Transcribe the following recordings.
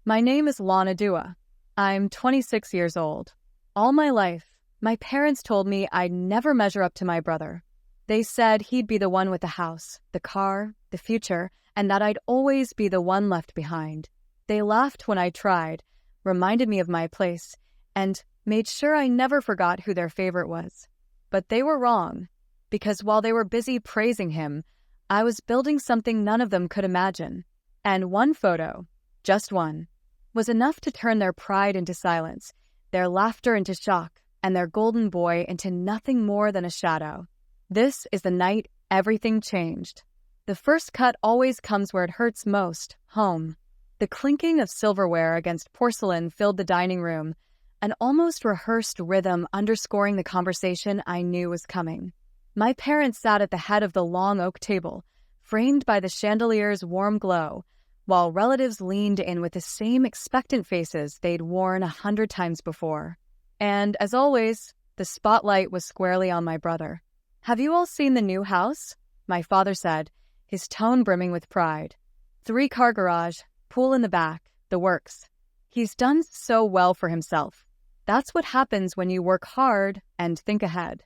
My name is Lana Dua. I'm 26 years old. All my life, my parents told me I'd never measure up to my brother. They said he'd be the one with the house, the car, the future, and that I'd always be the one left behind. They laughed when I tried, reminded me of my place, and made sure I never forgot who their favorite was. But they were wrong, because while they were busy praising him, I was building something none of them could imagine. And one photo, just one, was enough to turn their pride into silence, their laughter into shock, and their golden boy into nothing more than a shadow. This is the night everything changed. The first cut always comes where it hurts most, home. The clinking of silverware against porcelain filled the dining room, an almost rehearsed rhythm underscoring the conversation I knew was coming. My parents sat at the head of the long oak table, framed by the chandelier's warm glow, while relatives leaned in with the same expectant faces they'd worn 100 times before. And, as always, the spotlight was squarely on my brother. "Have you all seen the new house?" my father said, his tone brimming with pride. 3-car garage, pool in the back, the works. He's done so well for himself. That's what happens when you work hard and think ahead.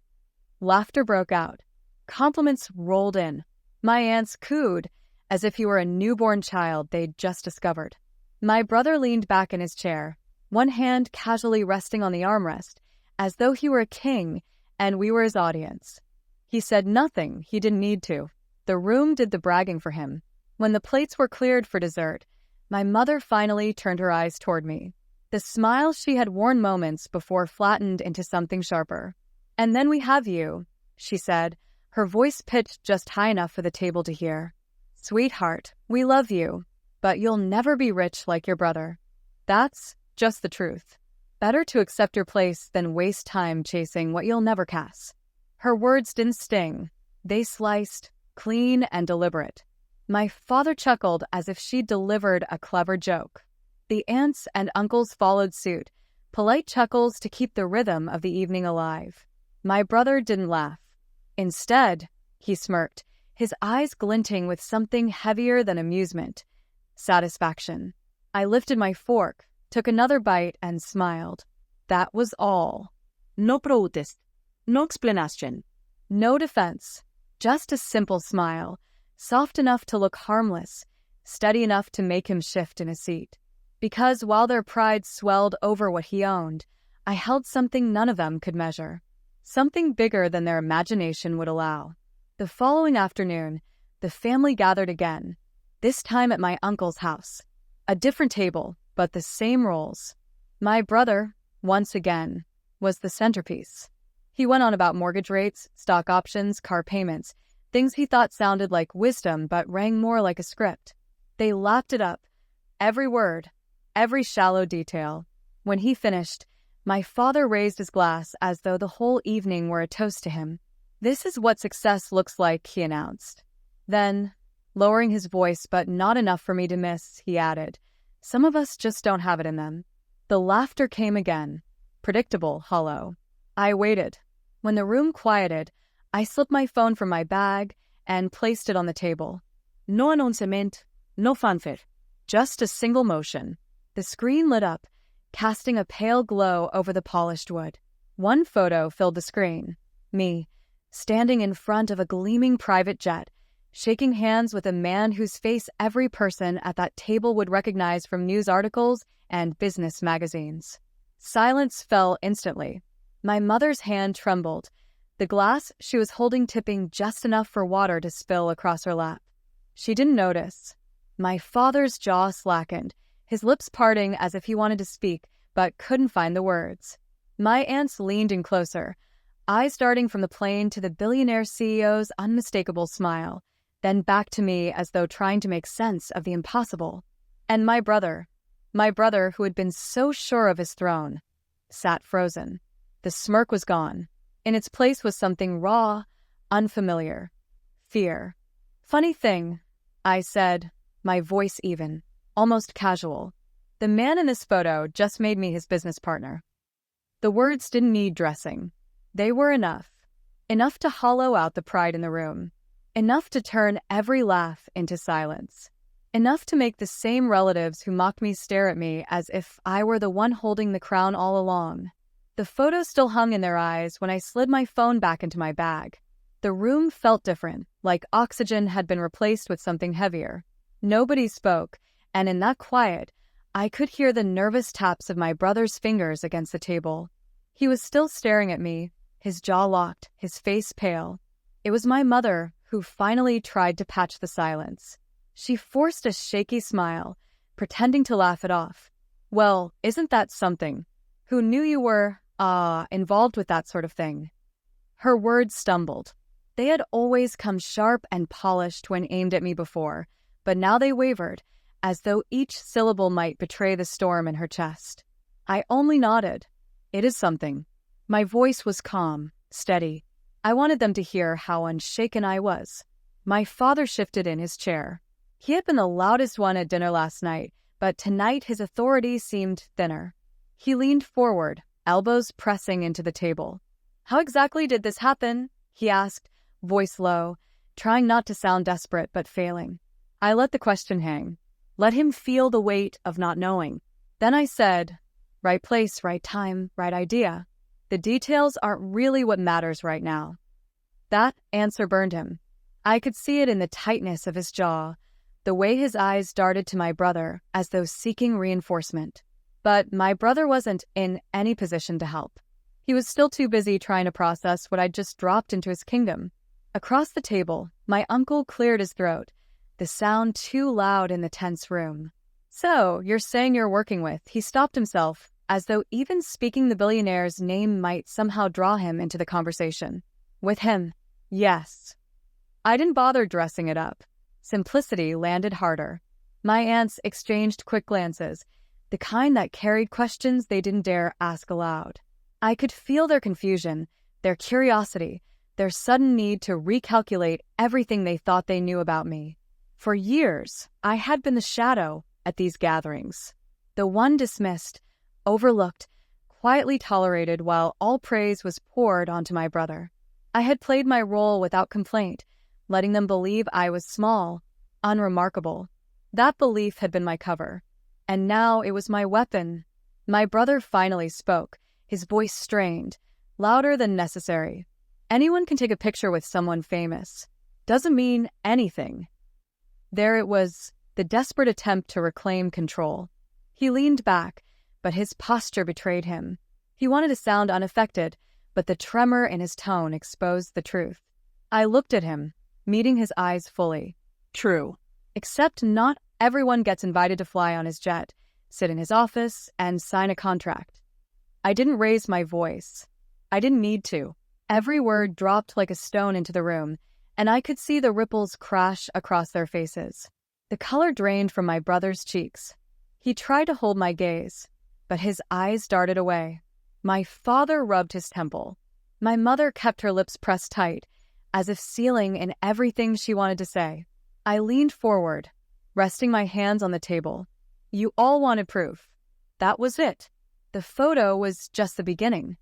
Laughter broke out. Compliments rolled in. My aunts cooed, as if he were a newborn child they'd just discovered. My brother leaned back in his chair, one hand casually resting on the armrest, as though he were a king and we were his audience. He said nothing he didn't need to. The room did the bragging for him. When the plates were cleared for dessert, my mother finally turned her eyes toward me. The smile she had worn moments before flattened into something sharper. "And then we have you," she said, her voice pitched just high enough for the table to hear. "Sweetheart, we love you, but you'll never be rich like your brother. That's just the truth. Better to accept your place than waste time chasing what you'll never cass." Her words didn't sting. They sliced, clean and deliberate. My father chuckled as if she'd delivered a clever joke. The aunts and uncles followed suit, polite chuckles to keep the rhythm of the evening alive. My brother didn't laugh. Instead, he smirked, his eyes glinting with something heavier than amusement. Satisfaction. I lifted my fork, took another bite, and smiled. That was all. No protest. No explanation. No defense. Just a simple smile, soft enough to look harmless, steady enough to make him shift in his seat. Because while their pride swelled over what he owned, I held something none of them could measure. Something bigger than their imagination would allow. The following afternoon, the family gathered again, this time at my uncle's house. A different table, but the same roles. My brother, once again, was the centerpiece. He went on about mortgage rates, stock options, car payments, things he thought sounded like wisdom but rang more like a script. They lapped it up, every word, every shallow detail. When he finished, my father raised his glass as though the whole evening were a toast to him. "This is what success looks like," he announced. Then, lowering his voice but not enough for me to miss, he added, "Some of us just don't have it in them." The laughter came again, predictable, hollow. I waited. When the room quieted, I slipped my phone from my bag and placed it on the table. No announcement, no fanfare. Just a single motion. The screen lit up, casting a pale glow over the polished wood. One photo filled the screen. Me, standing in front of a gleaming private jet, shaking hands with a man whose face every person at that table would recognize from news articles and business magazines. Silence fell instantly. My mother's hand trembled, the glass she was holding tipping just enough for water to spill across her lap. She didn't notice. My father's jaw slackened, his lips parting as if he wanted to speak, but couldn't find the words. My aunts leaned in closer, eyes darting from the plane to the billionaire CEO's unmistakable smile, then back to me as though trying to make sense of the impossible. And my brother who had been so sure of his throne, sat frozen. The smirk was gone. In its place was something raw, unfamiliar. Fear. "Funny thing," I said, my voice even, almost casual. "The man in this photo just made me his business partner." The words didn't need dressing. They were enough. Enough to hollow out the pride in the room. Enough to turn every laugh into silence. Enough to make the same relatives who mocked me stare at me as if I were the one holding the crown all along. The photo still hung in their eyes when I slid my phone back into my bag. The room felt different, like oxygen had been replaced with something heavier. Nobody spoke, and in that quiet, I could hear the nervous taps of my brother's fingers against the table. He was still staring at me, his jaw locked, his face pale. It was my mother who finally tried to patch the silence. She forced a shaky smile, pretending to laugh it off. "Well, isn't that something? Who knew you were, involved with that sort of thing?" Her words stumbled. They had always come sharp and polished when aimed at me before, but now they wavered, as though each syllable might betray the storm in her chest. I only nodded. "It is something." My voice was calm, steady. I wanted them to hear how unshaken I was. My father shifted in his chair. He had been the loudest one at dinner last night, but tonight his authority seemed thinner. He leaned forward, elbows pressing into the table. "How exactly did this happen?" he asked, voice low, trying not to sound desperate but failing. I let the question hang. Let him feel the weight of not knowing. Then I said, "Right place, right time, right idea. The details aren't really what matters right now." That answer burned him. I could see it in the tightness of his jaw, the way his eyes darted to my brother as though seeking reinforcement. But my brother wasn't in any position to help. He was still too busy trying to process what I'd just dropped into his kingdom. Across the table, my uncle cleared his throat, the sound too loud in the tense room. "So, you're saying you're working with..." He stopped himself, as though even speaking the billionaire's name might somehow draw him into the conversation. "With him, yes." I didn't bother dressing it up. Simplicity landed harder. My aunts exchanged quick glances, the kind that carried questions they didn't dare ask aloud. I could feel their confusion, their curiosity, their sudden need to recalculate everything they thought they knew about me. For years, I had been the shadow at these gatherings, the one dismissed, overlooked, quietly tolerated while all praise was poured onto my brother. I had played my role without complaint, letting them believe I was small, unremarkable. That belief had been my cover, and now it was my weapon. My brother finally spoke, his voice strained, louder than necessary. "Anyone can take a picture with someone famous. Doesn't mean anything." There it was, the desperate attempt to reclaim control. He leaned back, but his posture betrayed him. He wanted to sound unaffected, but the tremor in his tone exposed the truth. I looked at him, meeting his eyes fully. "True. Except not everyone gets invited to fly on his jet, sit in his office, and sign a contract." I didn't raise my voice. I didn't need to. Every word dropped like a stone into the room, and I could see the ripples crash across their faces. The color drained from my brother's cheeks. He tried to hold my gaze, but his eyes darted away. My father rubbed his temple. My mother kept her lips pressed tight, as if sealing in everything she wanted to say. I leaned forward, resting my hands on the table. "You all wanted proof. That was it. The photo was just the beginning."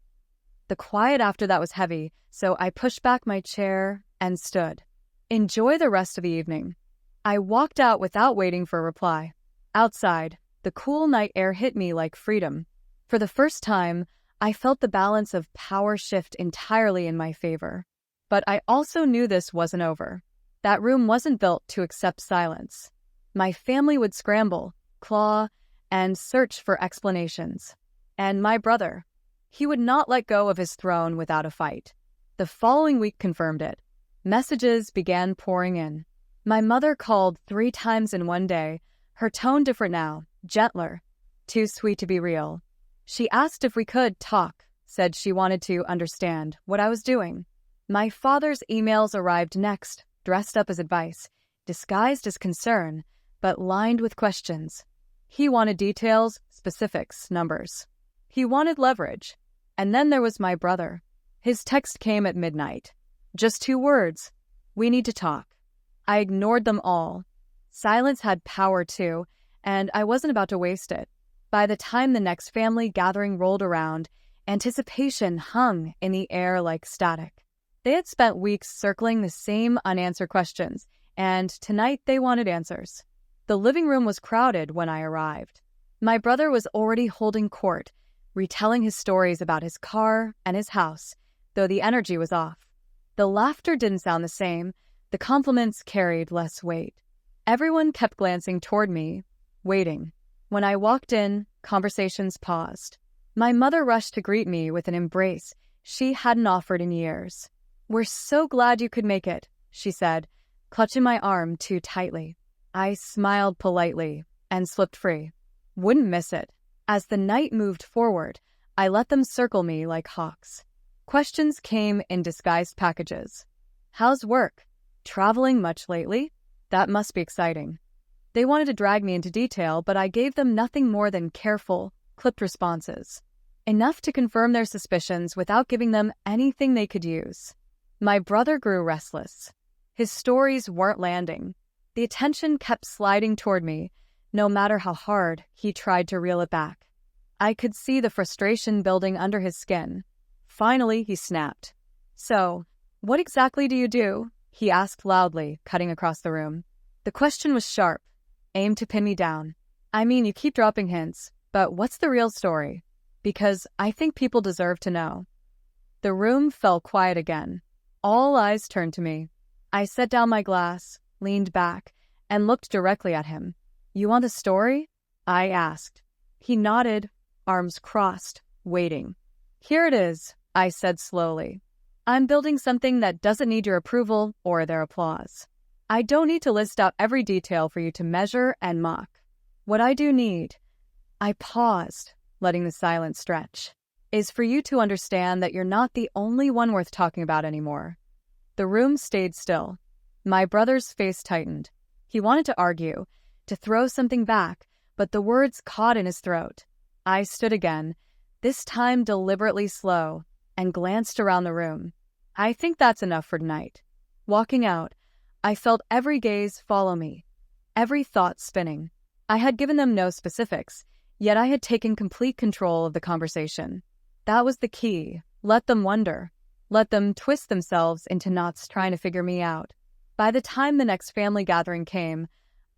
The quiet after that was heavy, so I pushed back my chair and stood. "Enjoy the rest of the evening." I walked out without waiting for a reply. Outside, the cool night air hit me like freedom. For the first time, I felt the balance of power shift entirely in my favor. But I also knew this wasn't over. That room wasn't built to accept silence. My family would scramble, claw, and search for explanations. And my brother, he would not let go of his throne without a fight. The following week confirmed it. Messages began pouring in. My mother called 3 times in one day, her tone different now, gentler, too sweet to be real. She asked if we could talk, said she wanted to understand what I was doing. My father's emails arrived next, dressed up as advice, disguised as concern, but lined with questions. He wanted details, specifics, numbers. He wanted leverage. And then there was my brother. His text came at midnight. Just 2 words. "We need to talk." I ignored them all. Silence had power too, and I wasn't about to waste it. By the time the next family gathering rolled around, anticipation hung in the air like static. They had spent weeks circling the same unanswered questions, and tonight they wanted answers. The living room was crowded when I arrived. My brother was already holding court, retelling his stories about his car and his house, though the energy was off. The laughter didn't sound the same, the compliments carried less weight. Everyone kept glancing toward me, waiting. When I walked in, conversations paused. My mother rushed to greet me with an embrace she hadn't offered in years. "We're so glad you could make it," she said, clutching my arm too tightly. I smiled politely and slipped free. Wouldn't miss it. As the night moved forward, I let them circle me like hawks. Questions came in disguised packages. "How's work? Traveling much lately? That must be exciting." They wanted to drag me into detail, but I gave them nothing more than careful, clipped responses. Enough to confirm their suspicions without giving them anything they could use. My brother grew restless. His stories weren't landing. The attention kept sliding toward me, no matter how hard he tried to reel it back. I could see the frustration building under his skin. Finally, he snapped. "So, what exactly do you do?" he asked loudly, cutting across the room. The question was sharp, aimed to pin me down. "I mean, you keep dropping hints, but what's the real story? Because I think people deserve to know." The room fell quiet again. All eyes turned to me. I set down my glass, leaned back, and looked directly at him. "You want the story?" I asked. He nodded, arms crossed, waiting. "Here it is," I said slowly. "I'm building something that doesn't need your approval or their applause. I don't need to list out every detail for you to measure and mock. What I do need," I paused, letting the silence stretch, "is for you to understand that you're not the only one worth talking about anymore." The room stayed still. My brother's face tightened. He wanted to argue, to throw something back, but the words caught in his throat. I stood again, this time deliberately slow, and glanced around the room. "I think that's enough for tonight." Walking out, I felt every gaze follow me, every thought spinning. I had given them no specifics, yet I had taken complete control of the conversation. That was the key. Let them wonder. Let them twist themselves into knots trying to figure me out. By the time the next family gathering came,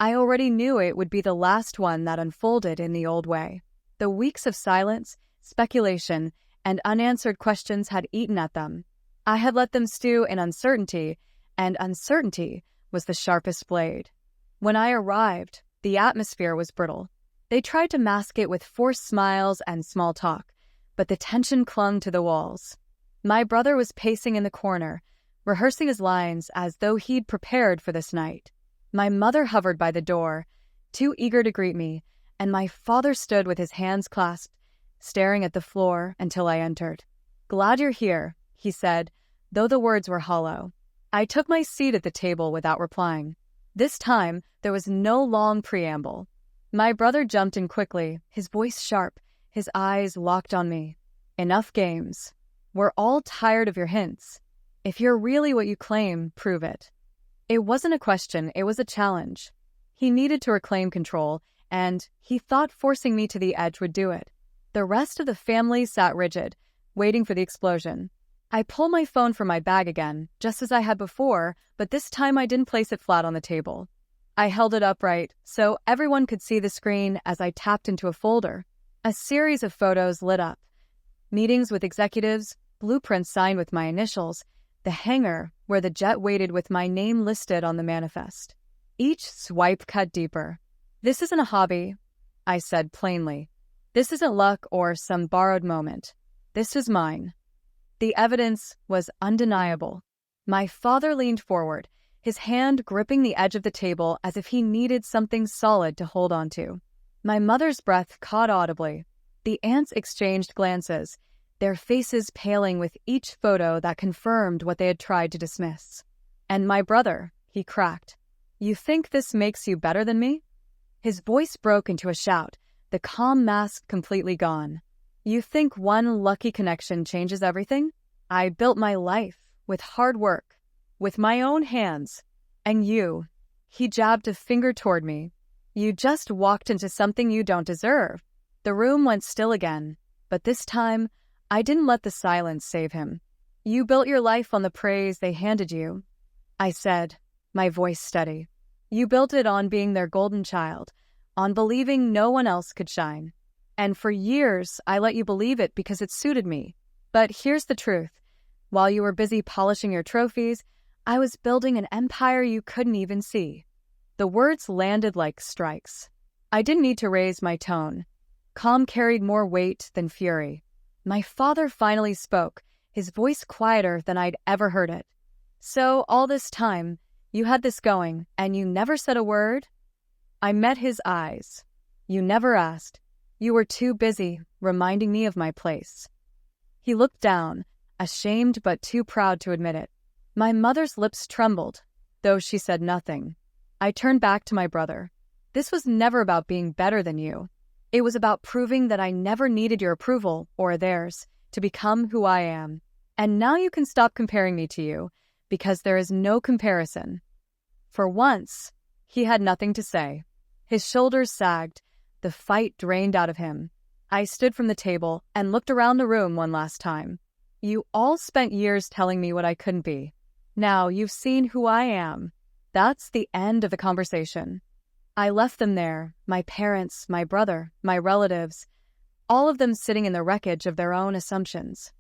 I already knew it would be the last one that unfolded in the old way. The weeks of silence, speculation, and unanswered questions had eaten at them. I had let them stew in uncertainty, and uncertainty was the sharpest blade. When I arrived, the atmosphere was brittle. They tried to mask it with forced smiles and small talk, but the tension clung to the walls. My brother was pacing in the corner, rehearsing his lines as though he'd prepared for this night. My mother hovered by the door, too eager to greet me, and my father stood with his hands clasped, staring at the floor until I entered. "Glad you're here," he said, though the words were hollow. I took my seat at the table without replying. This time, there was no long preamble. My brother jumped in quickly, his voice sharp, his eyes locked on me. "Enough games. We're all tired of your hints. If you're really what you claim, prove it." It wasn't a question, it was a challenge. He needed to reclaim control, and he thought forcing me to the edge would do it. The rest of the family sat rigid, waiting for the explosion. I pulled my phone from my bag again, just as I had before, but this time I didn't place it flat on the table. I held it upright so everyone could see the screen as I tapped into a folder. A series of photos lit up. Meetings with executives, blueprints signed with my initials, the hangar where the jet waited with my name listed on the manifest. Each swipe cut deeper. "This isn't a hobby," I said plainly. "This isn't luck or some borrowed moment. This is mine." The evidence was undeniable. My father leaned forward, his hand gripping the edge of the table as if he needed something solid to hold onto. My mother's breath caught audibly. The aunts exchanged glances, their faces paling with each photo that confirmed what they had tried to dismiss. "And my brother," he cracked. "You think this makes you better than me?" His voice broke into a shout, the calm mask completely gone. "You think one lucky connection changes everything? I built my life with hard work, with my own hands. And you," he jabbed a finger toward me, "you just walked into something you don't deserve." The room went still again, but this time, I didn't let the silence save him. "You built your life on the praise they handed you," I said, my voice steady. You built it on being their golden child, on believing no one else could shine. And for years, I let you believe it because it suited me. But here's the truth. While you were busy polishing your trophies, I was building an empire you couldn't even see. The words landed like strikes. I didn't need to raise my tone. Calm carried more weight than fury. My father finally spoke, his voice quieter than I'd ever heard it. So all this time, you had this going, and you never said a word? I met his eyes. You never asked. You were too busy reminding me of my place. He looked down, ashamed but too proud to admit it. My mother's lips trembled, though she said nothing. I turned back to my brother. This was never about being better than you. It was about proving that I never needed your approval, or theirs, to become who I am. And now you can stop comparing me to you, because there is no comparison. For once, he had nothing to say. His shoulders sagged, the fight drained out of him. I stood from the table and looked around the room one last time. You all spent years telling me what I couldn't be. Now you've seen who I am. That's the end of the conversation. I left them there, my parents, my brother, my relatives, all of them sitting in the wreckage of their own assumptions.